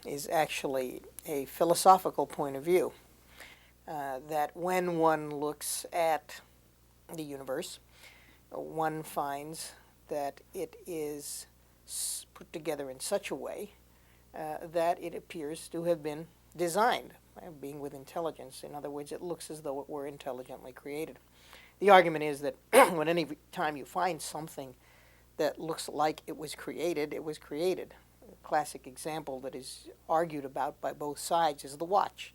is actually a philosophical point of view. That when one looks at the universe, one finds that it is put together in such a way that it appears to have been designed, being with intelligence. In other words, it looks as though it were intelligently created. The argument is that when any time you find something that looks like it was created, it was created. A classic example that is argued about by both sides is the watch.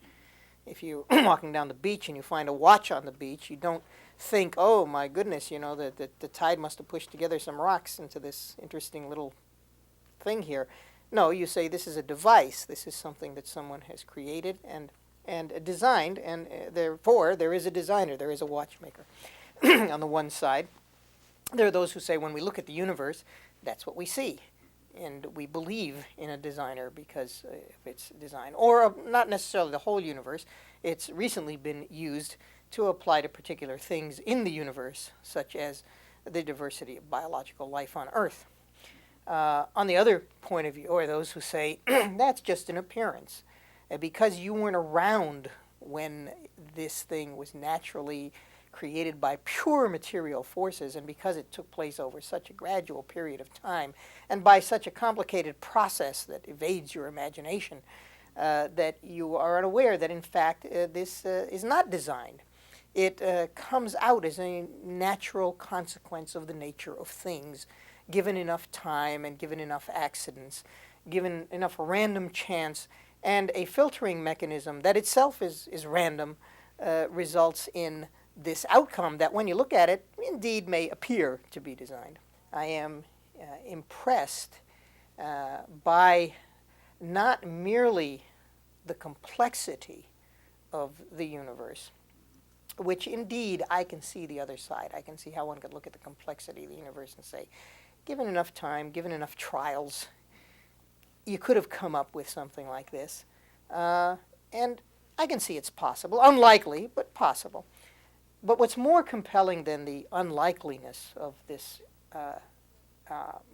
If you're walking down the beach and you find a watch on the beach, you don't think, oh my goodness, the tide must have pushed together some rocks into this interesting little thing here. No, you say this is a device. This is something that someone has created and designed, and therefore there is a designer, there is a watchmaker. On the one side, there are those who say when we look at the universe, that's what we see. And we believe in a designer because of its design. Or not necessarily the whole universe. It's recently been used to apply to particular things in the universe, such as the diversity of biological life on Earth. On the other point of view, are those who say that's just an appearance. Because you weren't around when this thing was naturally created by pure material forces, and because it took place over such a gradual period of time, and by such a complicated process that evades your imagination, that you are unaware that in fact this is not designed. It comes out as a natural consequence of the nature of things, given enough time and given enough accidents, given enough random chance, and a filtering mechanism that itself is random results in this outcome that when you look at it, indeed may appear to be designed. I am impressed by not merely the complexity of the universe, which indeed I can see the other side. I can see how one could look at the complexity of the universe and say, given enough time, given enough trials, you could have come up with something like this. And I can see it's possible. Unlikely, but possible. But what's more compelling than the unlikeliness of this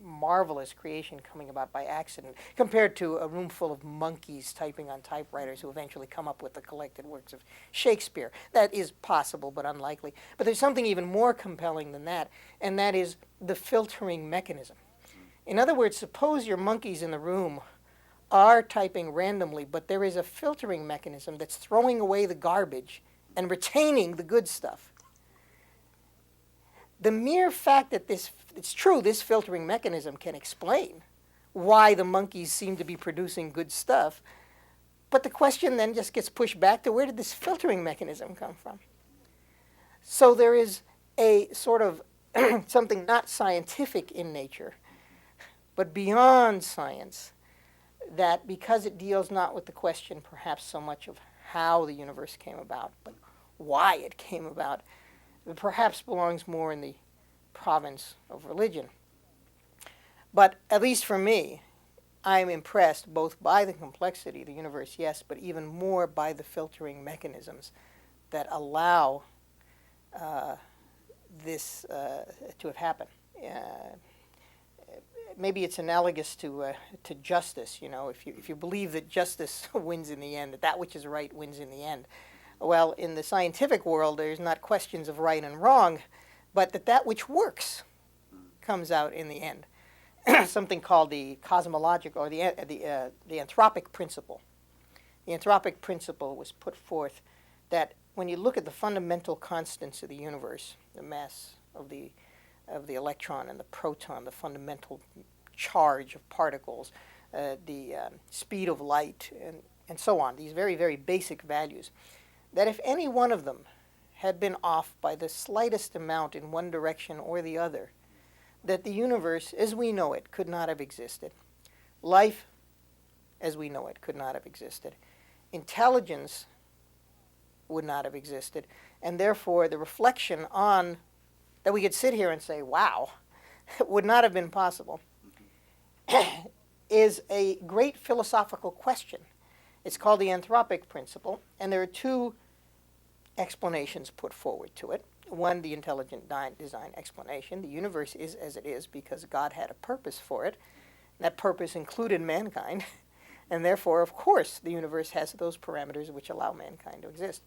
marvelous creation coming about by accident, compared to a room full of monkeys typing on typewriters who eventually come up with the collected works of Shakespeare. That is possible, but unlikely. But there's something even more compelling than that, and that is the filtering mechanism. In other words, suppose your monkeys in the room are typing randomly, but there is a filtering mechanism that's throwing away the garbage and retaining the good stuff. The mere fact that it's true, this filtering mechanism can explain why the monkeys seem to be producing good stuff, but the question then just gets pushed back to where did this filtering mechanism come from? So there is a sort of something not scientific in nature, but beyond science, that because it deals not with the question perhaps so much of how the universe came about, but why it came about, it perhaps belongs more in the province of religion. But at least for me, I'm impressed both by the complexity of the universe, yes, but even more by the filtering mechanisms that allow this to have happened. Maybe it's analogous to justice. If you believe that justice wins in the end, that which is right wins in the end. Well, in the scientific world, there's not questions of right and wrong, but that which works comes out in the end. Something called the cosmological or the anthropic principle. The anthropic principle was put forth that when you look at the fundamental constants of the universe, the mass of the electron and the proton, the fundamental charge of particles, the speed of light, and so on, these very, very basic values, that if any one of them had been off by the slightest amount in one direction or the other, that the universe, as we know it, could not have existed. Life, as we know it, could not have existed. Intelligence would not have existed. And therefore, the reflection on that we could sit here and say, wow, would not have been possible, is a great philosophical question. It's called the anthropic principle, and there are two explanations put forward to it. One, the intelligent design explanation. The universe is as it is because God had a purpose for it. That purpose included mankind. And therefore, of course, the universe has those parameters which allow mankind to exist.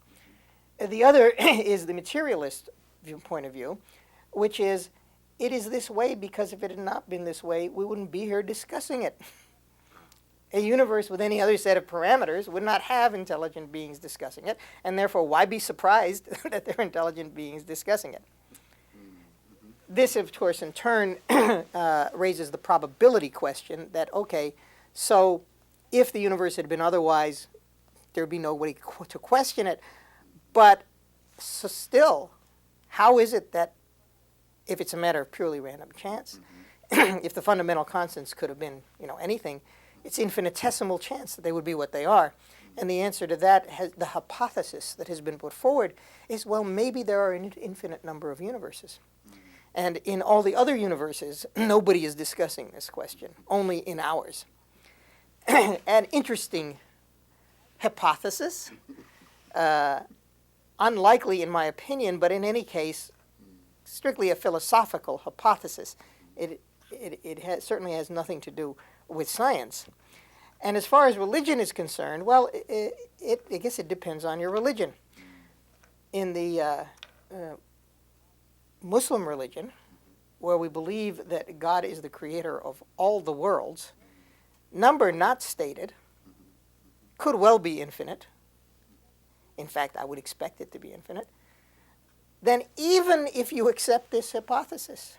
The other is the materialist point of view, which is, it is this way because if it had not been this way, we wouldn't be here discussing it. A universe with any other set of parameters would not have intelligent beings discussing it, and therefore why be surprised that there are intelligent beings discussing it? This, of course, in turn raises the probability question that, okay, so if the universe had been otherwise, there'd be nobody to question it. But so still, how is it that if it's a matter of purely random chance, if the fundamental constants could have been, anything, it's infinitesimal chance that they would be what they are. And the answer to that, the hypothesis that has been put forward is, well, maybe there are an infinite number of universes. And in all the other universes, nobody is discussing this question, only in ours. An interesting hypothesis, unlikely in my opinion, but in any case, strictly a philosophical hypothesis. It certainly has nothing to do with science. And as far as religion is concerned, well, I guess it depends on your religion. In the Muslim religion, where we believe that God is the creator of all the worlds, number not stated could well be infinite. In fact, I would expect it to be infinite. Then even if you accept this hypothesis,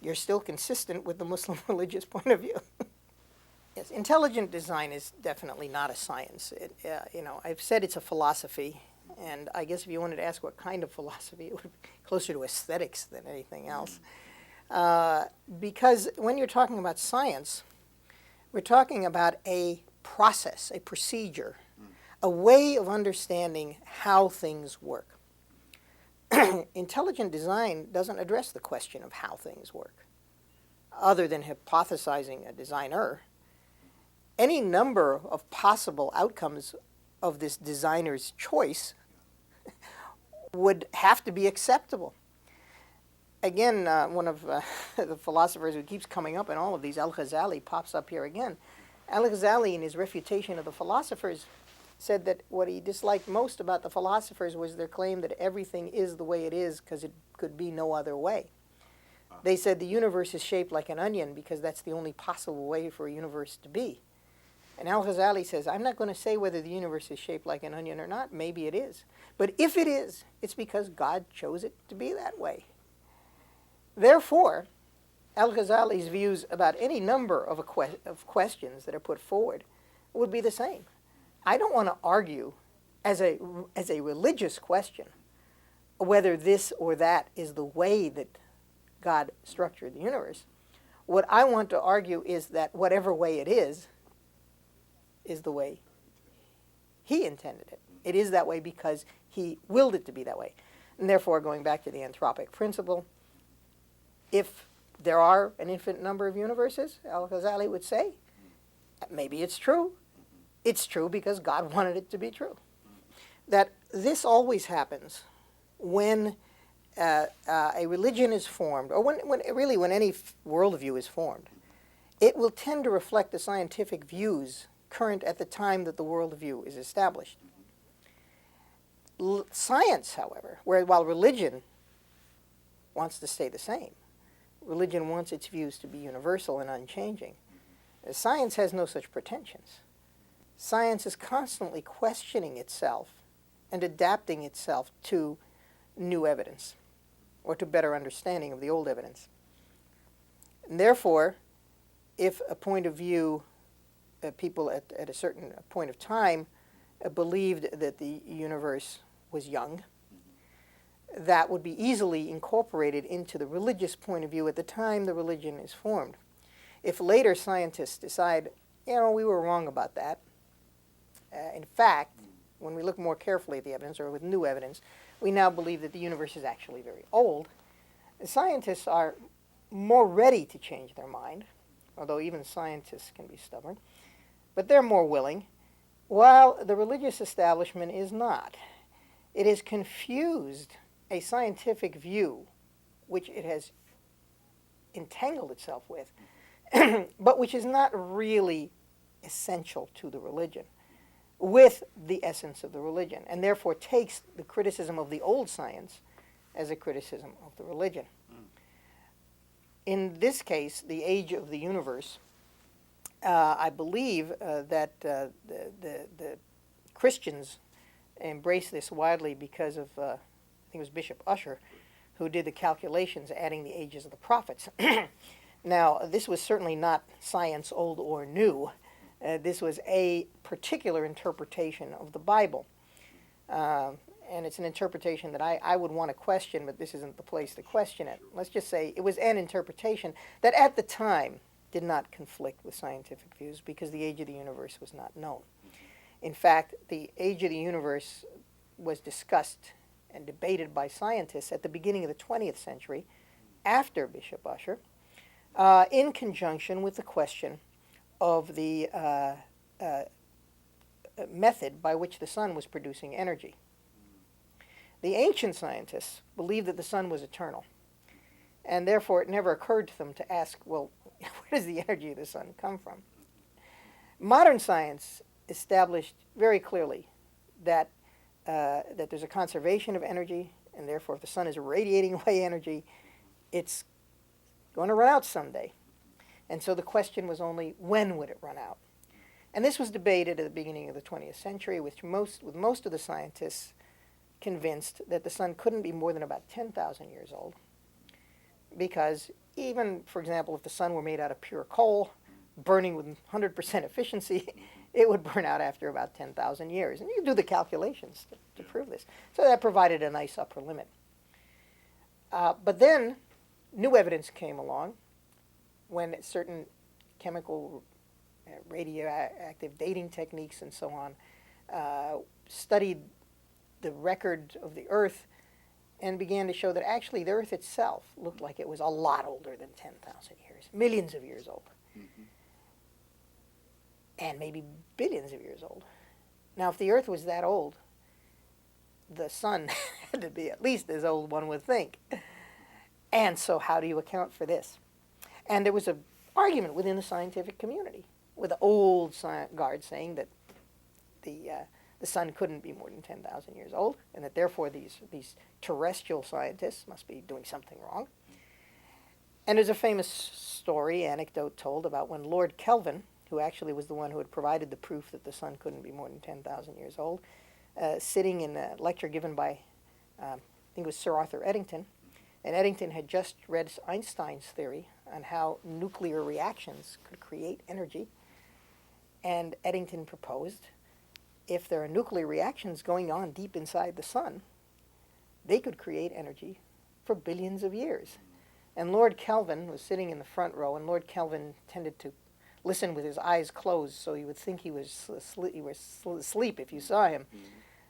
you're still consistent with the Muslim religious point of view. Yes, intelligent design is definitely not a science. I've said it's a philosophy. And I guess if you wanted to ask what kind of philosophy, it would be closer to aesthetics than anything else. Because when you're talking about science, we're talking about a process, a procedure, a way of understanding how things work. Intelligent design doesn't address the question of how things work, other than hypothesizing a designer. Any number of possible outcomes of this designer's choice would have to be acceptable. Again, one of the philosophers who keeps coming up in all of these, Al-Ghazali, pops up here again. Al-Ghazali, in his refutation of the philosophers, said that what he disliked most about the philosophers was their claim that everything is the way it is because it could be no other way. They said the universe is shaped like an onion because that's the only possible way for a universe to be. And Al-Ghazali says, I'm not going to say whether the universe is shaped like an onion or not. Maybe it is. But if it is, it's because God chose it to be that way. Therefore, Al-Ghazali's views about any number of questions that are put forward would be the same. I don't want to argue as a religious question whether this or that is the way that God structured the universe. What I want to argue is that whatever way it is the way he intended it. It is that way because he willed it to be that way. And therefore, going back to the anthropic principle, if there are an infinite number of universes, Al-Ghazali would say, maybe it's true. It's true because God wanted it to be true. That this always happens when a religion is formed, or when any worldview is formed. It will tend to reflect the scientific views current at the time that the worldview is established. Science, however, while religion wants to stay the same, religion wants its views to be universal and unchanging. Science has no such pretensions. Science is constantly questioning itself and adapting itself to new evidence or to better understanding of the old evidence. And therefore, if a point of view, people at a certain point of time believed that the universe was young, that would be easily incorporated into the religious point of view at the time the religion is formed. If later scientists decide, we were wrong about that, in fact, when we look more carefully at the evidence, or with new evidence, we now believe that the universe is actually very old, scientists are more ready to change their mind, although even scientists can be stubborn, but they're more willing, while the religious establishment is not. It has confused a scientific view, which it has entangled itself with, but which is not really essential to the religion, with the essence of the religion, and therefore takes the criticism of the old science as a criticism of the religion. In this case, the age of the universe, I believe that the Christians embrace this widely because of, I think it was Bishop Ussher, who did the calculations adding the ages of the prophets. Now, this was certainly not science, old or new. This was a particular interpretation of the Bible. And it's an interpretation that I would want to question, but this isn't the place to question it. Let's just say it was an interpretation that at the time did not conflict with scientific views because the age of the universe was not known. In fact, the age of the universe was discussed and debated by scientists at the beginning of the 20th century, after Bishop Ussher, in conjunction with the question of the method by which the sun was producing energy. The ancient scientists believed that the sun was eternal, and therefore it never occurred to them to ask, well, where does the energy of the sun come from? Modern science established very clearly that there's a conservation of energy, and therefore if the sun is radiating away energy, it's going to run out someday. And so the question was only, when would it run out? And this was debated at the beginning of the 20th century, with most of the scientists convinced that the sun couldn't be more than about 10,000 years old, because even, for example, if the sun were made out of pure coal, burning with 100% efficiency, it would burn out after about 10,000 years. And you can do the calculations to prove this. So that provided a nice upper limit. But then new evidence came along when certain chemical radioactive dating techniques and so on studied the record of the Earth and began to show that actually the Earth itself looked like it was a lot older than 10,000 years, millions of years old, and maybe billions of years old. Now, if the Earth was that old, the sun had to be at least as old, one would think. And so how do you account for this? And there was an argument within the scientific community, with the old guard saying that the sun couldn't be more than 10,000 years old, and that therefore these terrestrial scientists must be doing something wrong. And there's a famous story, anecdote told about when Lord Kelvin, who actually was the one who had provided the proof that the sun couldn't be more than 10,000 years old, sitting in a lecture given by, I think it was Sir Arthur Eddington, and Eddington had just read Einstein's theory on how nuclear reactions could create energy, and Eddington proposed, if there are nuclear reactions going on deep inside the sun, they could create energy for billions of years. And Lord Kelvin was sitting in the front row, and Lord Kelvin tended to listen with his eyes closed so you would think he was asleep if you saw him.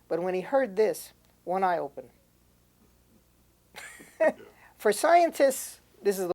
But when he heard this, one eye open. For scientists, this is the